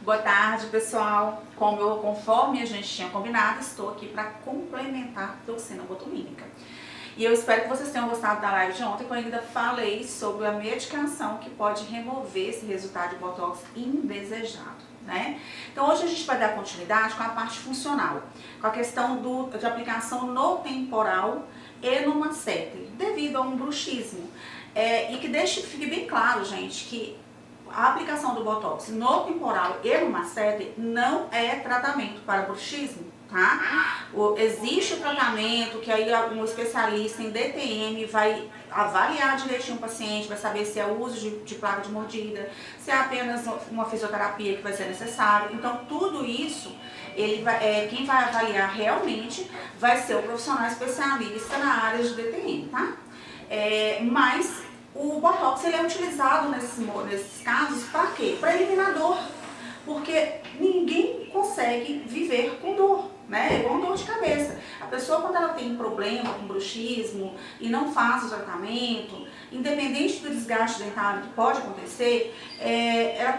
Boa tarde, pessoal. Conforme a gente tinha combinado, estou aqui para complementar a toxina botulínica. E eu espero que vocês tenham gostado da live de ontem, que eu ainda falei sobre a medicação que pode remover esse resultado de botox indesejado, né? Então hoje a gente vai dar continuidade com a parte funcional, com a questão de aplicação no temporal e no masseter, devido a um bruxismo. E que fique bem claro, gente, que a aplicação do botox no temporal e no masseter não é tratamento para bruxismo, tá? Existe o tratamento que aí um especialista em DTM vai avaliar direitinho o paciente, vai saber se é uso de placa de mordida, se é apenas uma fisioterapia que vai ser necessário. Então tudo isso, quem vai avaliar realmente vai ser o profissional especialista na área de DTM, tá? Mas o botox ele é utilizado nesses casos para quê? Para eliminar dor, porque ninguém consegue viver com dor, né? É igual dor de cabeça. A pessoa, quando ela tem problema com bruxismo e não faz o tratamento, independente do desgaste dentário que pode acontecer,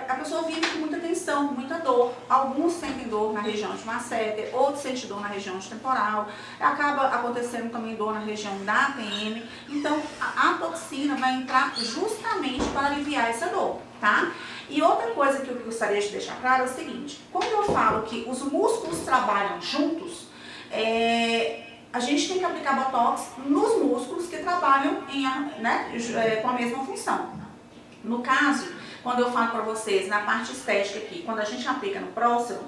a pessoa vive com muita tensão, com muita dor. Alguns sentem dor na região de masseter, outros sentem dor na região de temporal, acaba acontecendo também dor na região da ATM. Então a toxina vai entrar justamente para aliviar essa dor, tá? E outra coisa que eu gostaria de deixar claro é o seguinte: quando eu falo que os músculos trabalham juntos, a gente tem que aplicar botox nos músculos que trabalham com a mesma função. No caso, quando eu falo para vocês na parte estética aqui, quando a gente aplica no próximo,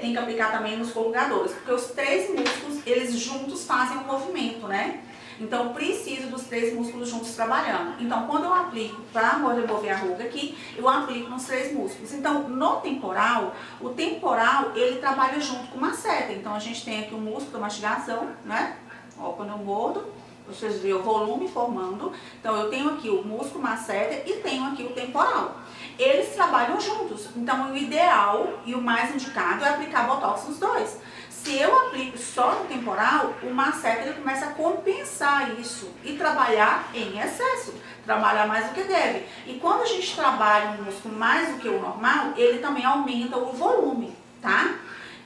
tem que aplicar também nos colgadores, porque os três músculos, eles juntos fazem o movimento, né? Então, eu preciso dos três músculos juntos trabalhando. Então, quando eu aplico para remover a ruga aqui, eu aplico nos três músculos. Então, no temporal, o temporal, ele trabalha junto com o masseter. Então, a gente tem aqui o músculo da mastigação, né? Ó, quando eu mordo, vocês veem o volume formando. Então, eu tenho aqui o músculo masseter e tenho aqui o temporal. Eles trabalham juntos. Então, o ideal e o mais indicado é aplicar botox nos dois. Se eu aplico só no temporal, o masseter ele começa a compensar isso e trabalhar em excesso, trabalhar mais do que deve. E quando a gente trabalha um músculo mais do que o normal, ele também aumenta o volume, tá?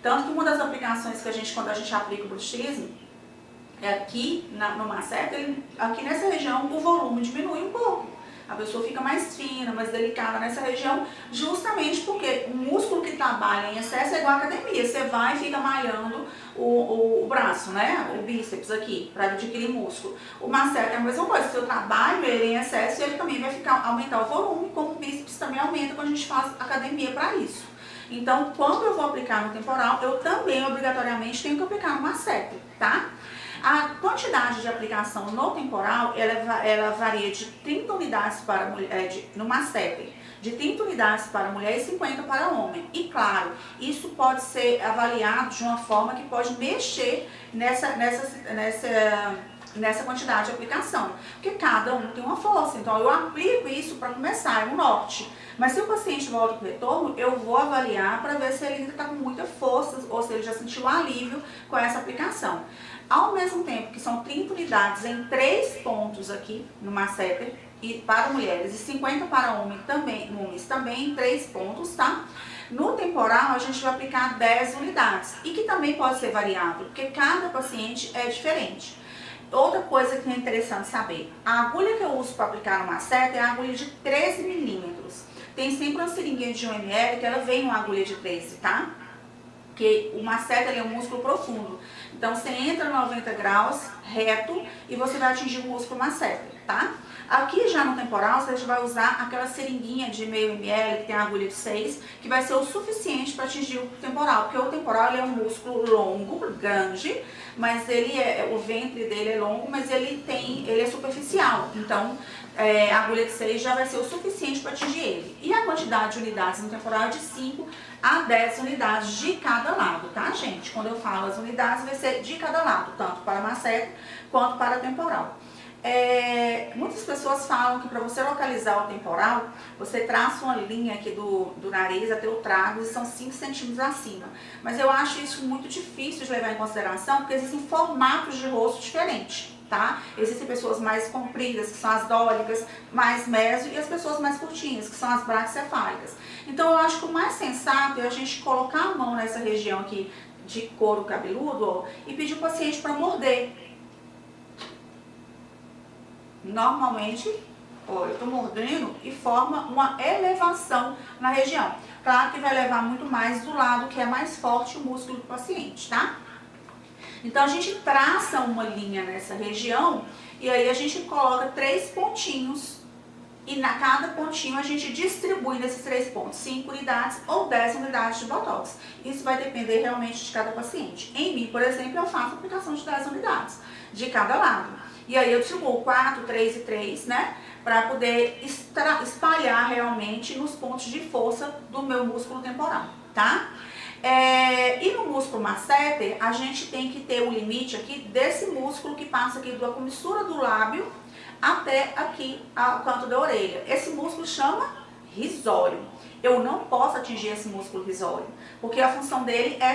Tanto que uma das aplicações que quando a gente aplica o bruxismo, aqui no masseter, aqui nessa região o volume diminui um pouco. A pessoa fica mais fina, mais delicada nessa região, justamente porque o músculo que trabalha em excesso é igual a academia. Você vai e fica malhando o braço, né? O bíceps aqui, para adquirir músculo. O masseter é a mesma coisa. Se eu trabalho ele em excesso, ele também vai aumentar o volume, como o bíceps também aumenta quando a gente faz academia para isso. Então, quando eu vou aplicar no temporal, eu também obrigatoriamente tenho que aplicar no masseter, tá? A quantidade de aplicação no temporal, ela varia de 30 unidades para mulher, no masseter, de 30 unidades para mulher e 50 para homem. E claro, isso pode ser avaliado de uma forma que pode mexer nessa quantidade de aplicação, porque cada um tem uma força. Então eu aplico isso para começar, é um norte. Mas se o paciente volta para o retorno, eu vou avaliar para ver se ele ainda está com muita força ou se ele já sentiu alívio com essa aplicação. Ao mesmo tempo que são 30 unidades em 3 pontos aqui no masseter e para mulheres e 50 para homens também em 3 pontos, tá? No temporal a gente vai aplicar 10 unidades e que também pode ser variável, porque cada paciente é diferente. Outra coisa que é interessante saber, a agulha que eu uso para aplicar no masseter é a agulha de 13 milímetros. Tem sempre uma seringuinha de 1 ml que ela vem uma agulha de 13, tá? Porque o masseter é um músculo profundo. Então, você entra 90 graus reto e você vai atingir o músculo masseter, tá? Aqui já no temporal, você vai usar aquela seringuinha de meio ml, que tem a agulha de 6, que vai ser o suficiente para atingir o temporal. Porque o temporal ele é um músculo longo, grande, mas o ventre dele é longo, mas ele é superficial. Então, a agulha de 6 já vai ser o suficiente para atingir ele. E a quantidade de unidades no temporal é de 5 a 10 unidades de cada lado, tá, gente? Quando eu falo as unidades, vai ser de cada lado, tanto para masseter quanto para temporal. Muitas pessoas falam que para você localizar o temporal, você traça uma linha aqui do nariz até o trago e são 5 centímetros acima. Mas eu acho isso muito difícil de levar em consideração, porque existem formatos de rosto diferentes. tá? Existem pessoas mais compridas, que são as dólicas, mais meso, e as pessoas mais curtinhas, que são as braquicefálicas. Então eu acho que o mais sensato é a gente colocar a mão nessa região aqui de couro cabeludo, ó, e pedir o paciente para morder. Normalmente, ó, eu tô mordendo e forma uma elevação na região. Claro que vai levar muito mais do lado que é mais forte o músculo do paciente, tá? Então a gente traça uma linha nessa região e aí a gente coloca 3 pontinhos e na cada pontinho a gente distribui nesses 3 pontos 5 unidades ou 10 unidades de botox. Isso vai depender realmente de cada paciente. Em mim, por exemplo, eu faço aplicação de 10 unidades de cada lado. E aí eu distribuo 4, 3 e 3, né? Para poder espalhar realmente nos pontos de força do meu músculo temporal, tá? E no músculo masseter, a gente tem que ter o limite aqui desse músculo que passa aqui da comissura do lábio até aqui ao canto da orelha. Esse músculo chama risório. Eu não posso atingir esse músculo risório, porque a função dele é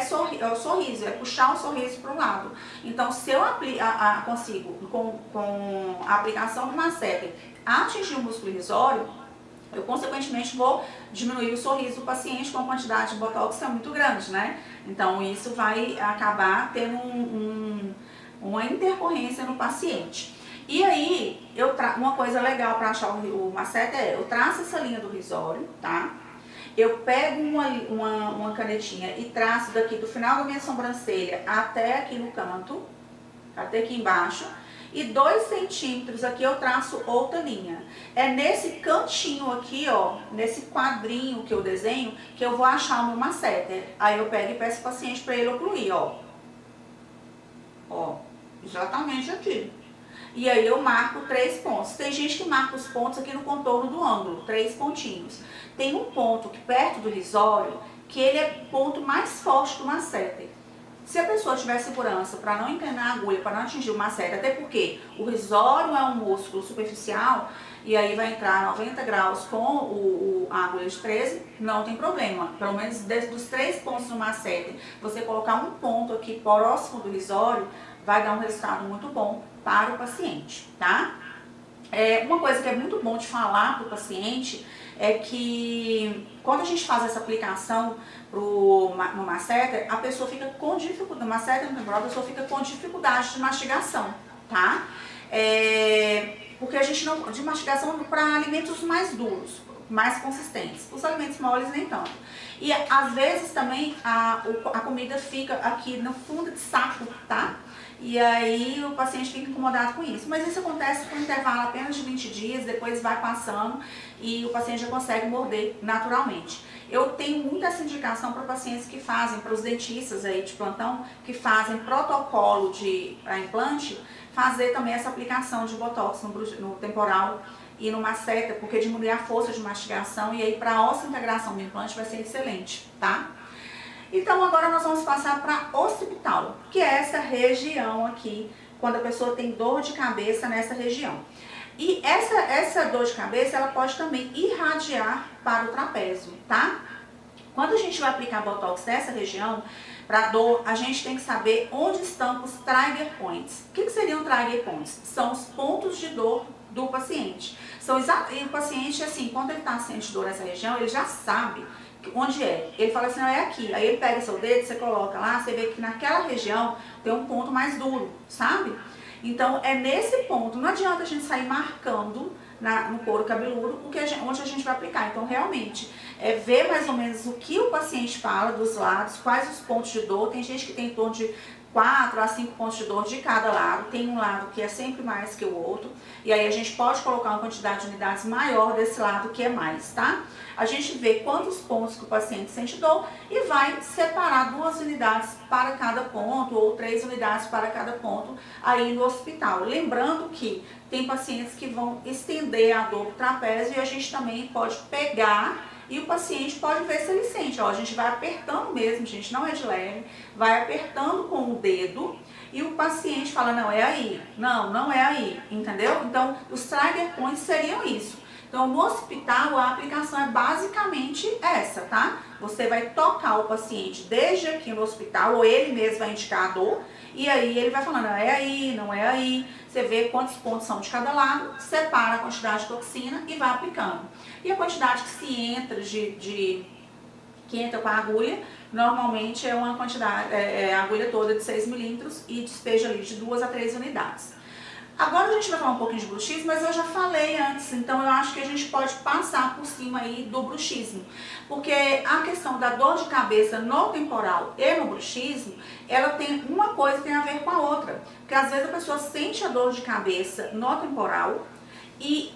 o sorriso, é puxar o sorriso para o lado. Então, se eu consigo, com a aplicação do masseter, atingir o músculo risório, eu consequentemente vou diminuir o sorriso do paciente com a quantidade de botox que é muito grande, né? Então isso vai acabar tendo uma intercorrência no paciente. E aí, uma coisa legal para achar o masseter é, eu traço essa linha do risório, tá? Eu pego uma canetinha e traço daqui do final da minha sobrancelha até aqui no canto, até aqui embaixo. E 2 centímetros aqui eu traço outra linha. É nesse cantinho aqui, ó, nesse quadrinho que eu desenho, que eu vou achar o meu masseter. Aí eu pego e peço ao paciente para ele ocluir, ó. Ó, exatamente aqui. E aí eu marco 3 pontos. Tem gente que marca os pontos aqui no contorno do ângulo, 3 pontinhos. Tem um ponto que perto do risório, que ele é o ponto mais forte do masseter. Se a pessoa tiver segurança para não inclinar a agulha, para não atingir o masseter, até porque o risório é um músculo superficial e aí vai entrar 90 graus com a agulha de 13, não tem problema. Pelo menos dos 3 pontos do masseter, você colocar um ponto aqui próximo do risório, vai dar um resultado muito bom para o paciente, tá? Uma coisa que é muito bom de falar para o paciente é que quando a gente faz essa aplicação no masseter, a pessoa fica com dificuldade, no masseter temporal, a pessoa fica com dificuldade de mastigação, tá? Porque a gente não, de mastigação para alimentos mais duros, mais consistentes, os alimentos moles nem tanto. E às vezes também a comida fica aqui no fundo de saco, tá? E aí o paciente fica incomodado com isso. Mas isso acontece com um intervalo apenas de 20 dias, depois vai passando e o paciente já consegue morder naturalmente. Eu tenho muita essa indicação para pacientes que fazem, para os dentistas aí de plantão, que fazem protocolo para implante, fazer também essa aplicação de botox no temporal e no masseter, porque diminui a força de mastigação e aí para a ossa-integração do implante vai ser excelente, tá? Então agora nós vamos passar para occipital, que é essa região aqui, quando a pessoa tem dor de cabeça nessa região. E essa dor de cabeça, ela pode também irradiar para o trapézio, tá? Quando a gente vai aplicar botox nessa região, para dor, a gente tem que saber onde estão os trigger points. O que seriam trigger points? São os pontos de dor do paciente. E o paciente, assim, quando ele está sentindo dor nessa região, ele já sabe onde é. Ele fala assim, não, é aqui. Aí ele pega seu dedo, você coloca lá, você vê que naquela região tem um ponto mais duro, sabe? Então é nesse ponto, não adianta a gente sair marcando no couro cabeludo onde a gente vai aplicar. Então realmente é ver mais ou menos o que o paciente fala dos lados, quais os pontos de dor. Tem gente que tem em torno de 4 a 5 pontos de dor de cada lado, tem um lado que é sempre mais que o outro, e aí a gente pode colocar uma quantidade de unidades maior desse lado que é mais, tá? A gente vê quantos pontos que o paciente sente dor e vai separar 2 unidades para cada ponto ou 3 unidades para cada ponto aí no hospital. Lembrando que tem pacientes que vão estender a dor do trapézio e a gente também pode pegar e o paciente pode ver se ele sente. Ó, a gente vai apertando mesmo, gente, não é de leve, vai apertando com o dedo e o paciente fala, não, é aí, não, não é aí, entendeu? Então, os trigger points seriam isso. Então, no hospital, a aplicação é basicamente essa, tá? Você vai tocar o paciente desde aqui no hospital, ou ele mesmo vai indicar a dor, e aí ele vai falando, é aí, não é aí. Você vê quantos pontos são de cada lado, separa a quantidade de toxina e vai aplicando. E a quantidade que se entra que entra com a agulha, normalmente é uma quantidade, a agulha toda de 6 milímetros e despeja ali de 2 a 3 unidades. Agora a gente vai falar um pouquinho de bruxismo, mas eu já falei antes, então eu acho que a gente pode passar por cima aí do bruxismo. Porque a questão da dor de cabeça no temporal e no bruxismo, ela tem uma coisa que tem a ver com a outra. Porque às vezes a pessoa sente a dor de cabeça no temporal, e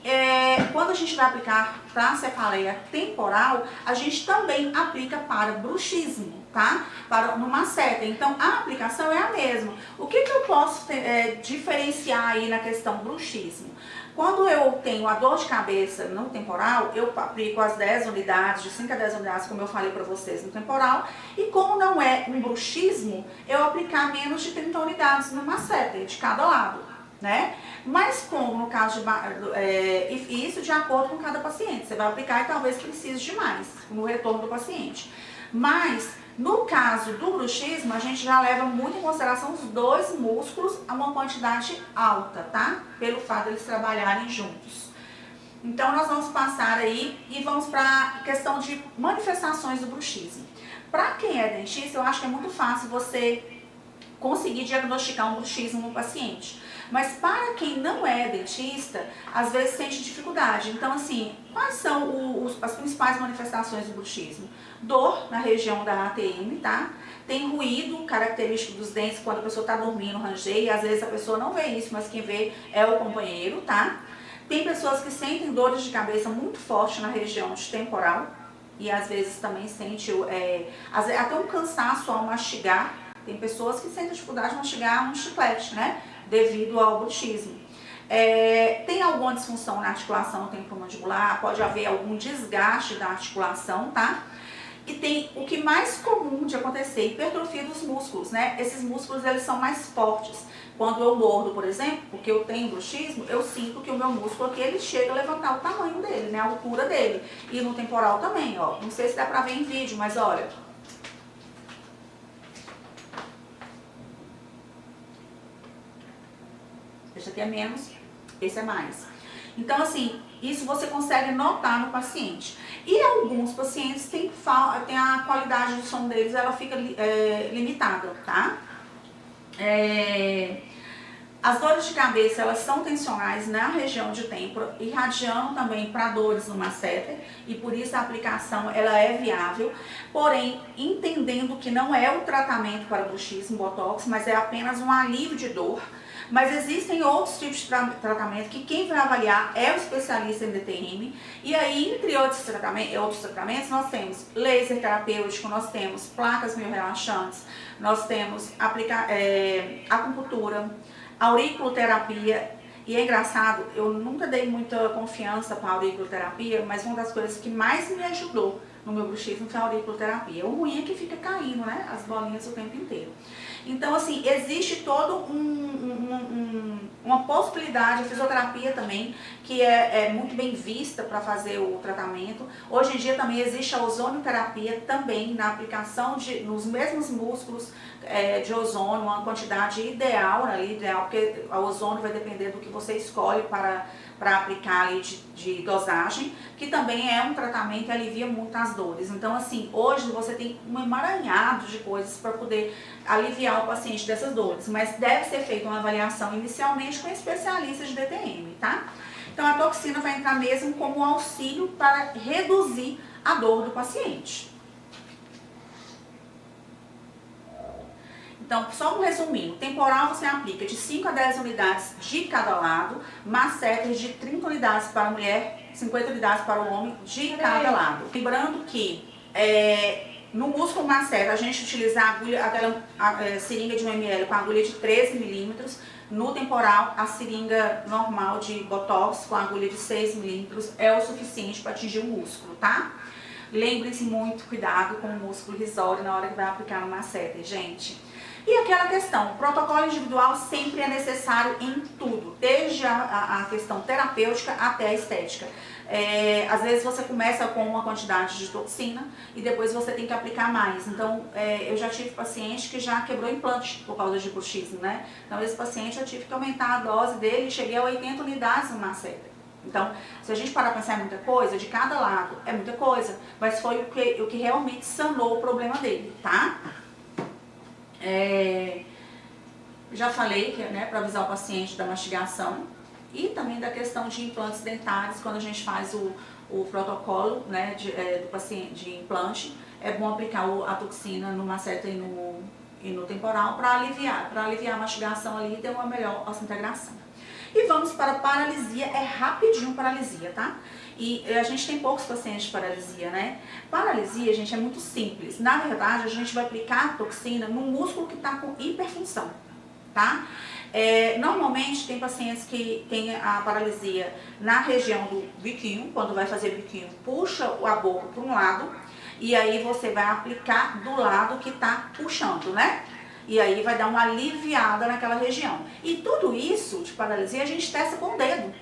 quando a gente vai aplicar para a cefaleia temporal, a gente também aplica para bruxismo, tá? Para numa seta. Então, a aplicação é a mesma. O que eu posso diferenciar aí na questão bruxismo? Quando eu tenho a dor de cabeça no temporal, eu aplico as 10 unidades, de 5 a 10 unidades, como eu falei para vocês, no temporal. E como não é um bruxismo, eu aplicar menos de 30 unidades numa seta, de cada lado. Né? Mas como no caso de isso de acordo com cada paciente, você vai aplicar e talvez precise de mais no retorno do paciente. Mas no caso do bruxismo, a gente já leva muito em consideração os dois músculos a uma quantidade alta, tá? Pelo fato de eles trabalharem juntos. Então nós vamos passar aí e vamos para a questão de manifestações do bruxismo. Para quem é dentista, eu acho que é muito fácil você conseguir diagnosticar um bruxismo no paciente. Mas para quem não é dentista, às vezes sente dificuldade. Então, assim, quais são as principais manifestações do bruxismo? Dor na região da ATM, tá? Tem ruído característico dos dentes quando a pessoa está dormindo, rangeia. Às vezes a pessoa não vê isso, mas quem vê é o companheiro, tá? Tem pessoas que sentem dores de cabeça muito forte na região de temporal. E às vezes também sente até um cansaço ao mastigar. Tem pessoas que sentem dificuldade de mastigar um chiclete, né? Devido ao bruxismo. Tem alguma disfunção na articulação temporomandibular, pode haver algum desgaste da articulação, tá? E tem o que mais comum de acontecer, hipertrofia dos músculos, né? Esses músculos, eles são mais fortes. Quando eu mordo, por exemplo, porque eu tenho bruxismo, eu sinto que o meu músculo aqui, ele chega a levantar o tamanho dele, né? A altura dele. E no temporal também, ó. Não sei se dá pra ver em vídeo, mas olha. Esse aqui é menos, esse é mais. Então, assim, isso você consegue notar no paciente. E alguns pacientes têm a qualidade do som deles, ela fica limitada, tá? As dores de cabeça, elas são tensionais na região de têmpora, irradiando também para dores no masseter, e por isso a aplicação ela é viável, porém, entendendo que não é o tratamento para bruxismo, botox, mas é apenas um alívio de dor. Mas existem outros tipos de tratamento que quem vai avaliar é o especialista em DTM. E aí, entre outros tratamentos, nós temos laser terapêutico, nós temos placas miorrelaxantes, nós temos acupuntura, auriculoterapia. E é engraçado, eu nunca dei muita confiança para a auriculoterapia, mas uma das coisas que mais me ajudou no meu bruxismo foi a auriculoterapia. O ruim é que fica caindo, né, as bolinhas o tempo inteiro. Então, assim, existe todo uma possibilidade, a fisioterapia também, que é muito bem vista para fazer o tratamento. Hoje em dia também existe a ozonioterapia também na aplicação nos mesmos músculos de ozônio, uma quantidade ideal, porque o ozônio vai depender do que você escolhe para aplicar ali de dosagem, que também é um tratamento que alivia muito as dores. Então, assim, hoje você tem um emaranhado de coisas para poder aliviar o paciente dessas dores, mas deve ser feita uma avaliação inicialmente com especialistas de DTM, tá? Então, a toxina vai entrar mesmo como um auxílio para reduzir a dor do paciente. Então, só um resuminho, temporal você aplica de 5 a 10 unidades de cada lado, masseter de 30 unidades para a mulher, 50 unidades para o homem de cada lado. Lembrando que no músculo masseter a gente utiliza aquela seringa de 1 ml com agulha de 13 milímetros, no temporal a seringa normal de botox com agulha de 6 milímetros é o suficiente para atingir o músculo, tá? Lembre-se muito, cuidado com o músculo risório na hora que vai aplicar no masseter, gente. E aquela questão, protocolo individual sempre é necessário em tudo, desde a questão terapêutica até a estética. Às vezes você começa com uma quantidade de toxina e depois você tem que aplicar mais. Então, eu já tive paciente que já quebrou implante por causa de bruxismo, né? Então, esse paciente eu tive que aumentar a dose dele e cheguei a 80 unidades no maceta. Então, se a gente parar para pensar em muita coisa, de cada lado é muita coisa, mas foi o que realmente sanou o problema dele, tá? Já falei que, né, para avisar o paciente da mastigação e também da questão de implantes dentários, quando a gente faz o protocolo, né, do paciente de implante, é bom aplicar a toxina no maceta e no temporal para aliviar a mastigação ali e ter uma melhor osseointegração. E vamos para paralisia, é rapidinho paralisia, tá? E a gente tem poucos pacientes de paralisia, né? Paralisia, gente, é muito simples. Na verdade, a gente vai aplicar a toxina no músculo que está com hiperfunção, tá? Normalmente tem pacientes que têm a paralisia na região do biquinho, quando vai fazer biquinho, puxa a boca para um lado e aí você vai aplicar do lado que está puxando, né? E aí vai dar uma aliviada naquela região. E tudo isso de paralisia a gente testa com o dedo,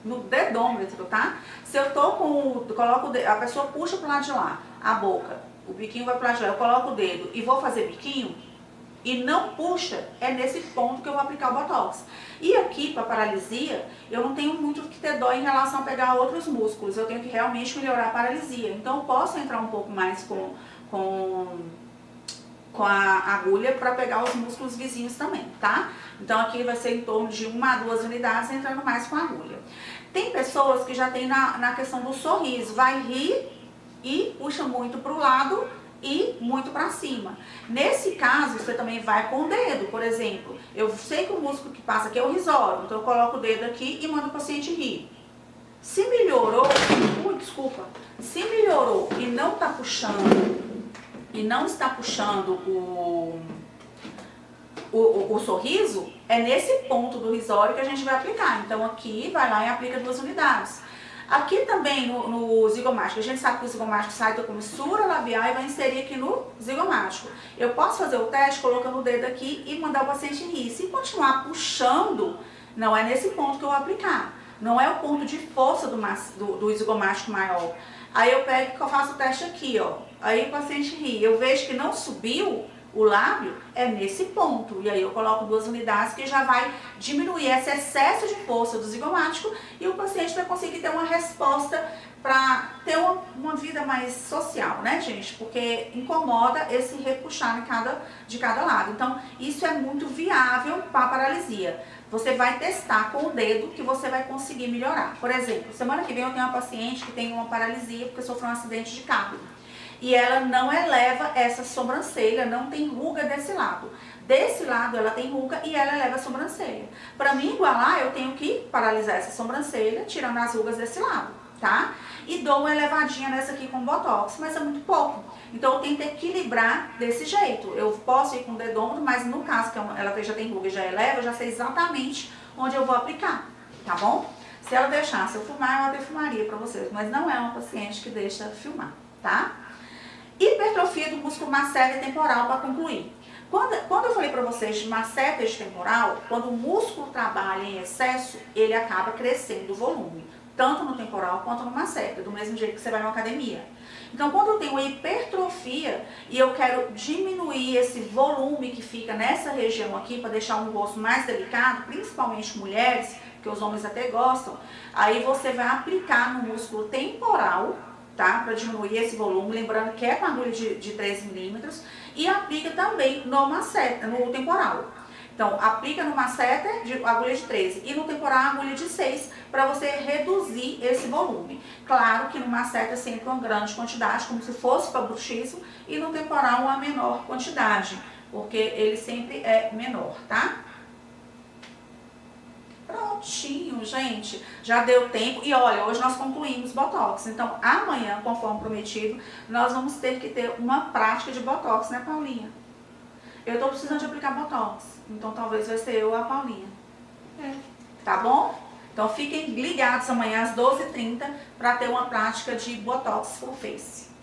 no dedômetro, tá? Se eu tô coloco o dedo, a pessoa puxa pro lado de lá, a boca, o biquinho vai pro lado de lá, eu coloco o dedo e vou fazer biquinho e não puxa, é nesse ponto que eu vou aplicar o botox. E aqui, para paralisia, eu não tenho muito que ter dó em relação a pegar outros músculos, eu tenho que realmente melhorar a paralisia. Então eu posso entrar um pouco mais com a agulha para pegar os músculos vizinhos também, tá? Então aqui vai ser em torno de 1 a 2 unidades entrando mais com a agulha. Tem pessoas que já tem na questão do sorriso, vai rir e puxa muito para o lado e muito para cima. Nesse caso, você também vai com o dedo, por exemplo. Eu sei que o músculo que passa aqui é o risório, então eu coloco o dedo aqui e mando o paciente rir. Se melhorou, se melhorou e não está puxando o sorriso, é nesse ponto do risório que a gente vai aplicar. Então aqui vai lá e aplica 2 unidades. Aqui também no zigomático, a gente sabe que o zigomático sai da comissura labial e vai inserir aqui no zigomático. Eu posso fazer o teste colocando o dedo aqui e mandar o paciente rir. Se continuar puxando, não é nesse ponto que eu vou aplicar. Não é o ponto de força do zigomático maior. Aí eu pego e faço o teste aqui, ó. Aí o paciente ri. Eu vejo que não subiu o lábio, é nesse ponto. E aí eu coloco 2 unidades que já vai diminuir esse excesso de força do zigomático e o paciente vai conseguir ter uma resposta para ter uma vida mais social, né, gente? Porque incomoda esse repuxar de cada lado. Então, isso é muito viável para a paralisia. Você vai testar com o dedo que você vai conseguir melhorar. Por exemplo, semana que vem eu tenho uma paciente que tem uma paralisia porque sofreu um acidente de carro. E ela não eleva essa sobrancelha, não tem ruga desse lado. Desse lado ela tem ruga e ela eleva a sobrancelha. Para mim igualar, eu tenho que paralisar essa sobrancelha, tirando as rugas desse lado, tá? E dou uma elevadinha nessa aqui com botox, mas é muito pouco. Então eu tento equilibrar desse jeito. Eu posso ir com o dedômetro, mas no caso que ela já tem ruga e já eleva, eu já sei exatamente onde eu vou aplicar, tá bom? Se ela deixasse eu filmar, eu até filmaria pra vocês, mas não é uma paciente que deixa filmar, tá? Hipertrofia do músculo masseter temporal para concluir. Quando eu falei para vocês de masseter temporal, quando o músculo trabalha em excesso, ele acaba crescendo o volume, tanto no temporal quanto no masseter, do mesmo jeito que você vai na academia. Então, quando eu tenho uma hipertrofia e eu quero diminuir esse volume que fica nessa região aqui para deixar um rosto mais delicado, principalmente mulheres, que os homens até gostam, aí você vai aplicar no músculo temporal, tá? Para diminuir esse volume, lembrando que é com agulha de 3 milímetros e aplica também no masseter, no temporal. Então, aplica no masseter de agulha de 13 e no temporal agulha de 6 para você reduzir esse volume. Claro que no masseter sempre uma grande quantidade, como se fosse para bruxismo, e no temporal uma menor quantidade, porque ele sempre é menor, tá? Prontinho, gente, já deu tempo. E olha, hoje nós concluímos Botox. Então, amanhã, conforme prometido, nós vamos ter que ter uma prática de Botox, né, Paulinha? Eu tô precisando de aplicar Botox. Então, talvez vai ser eu ou a Paulinha. Tá bom? Então, fiquem ligados amanhã às 12h30 para ter uma prática de Botox Full Face.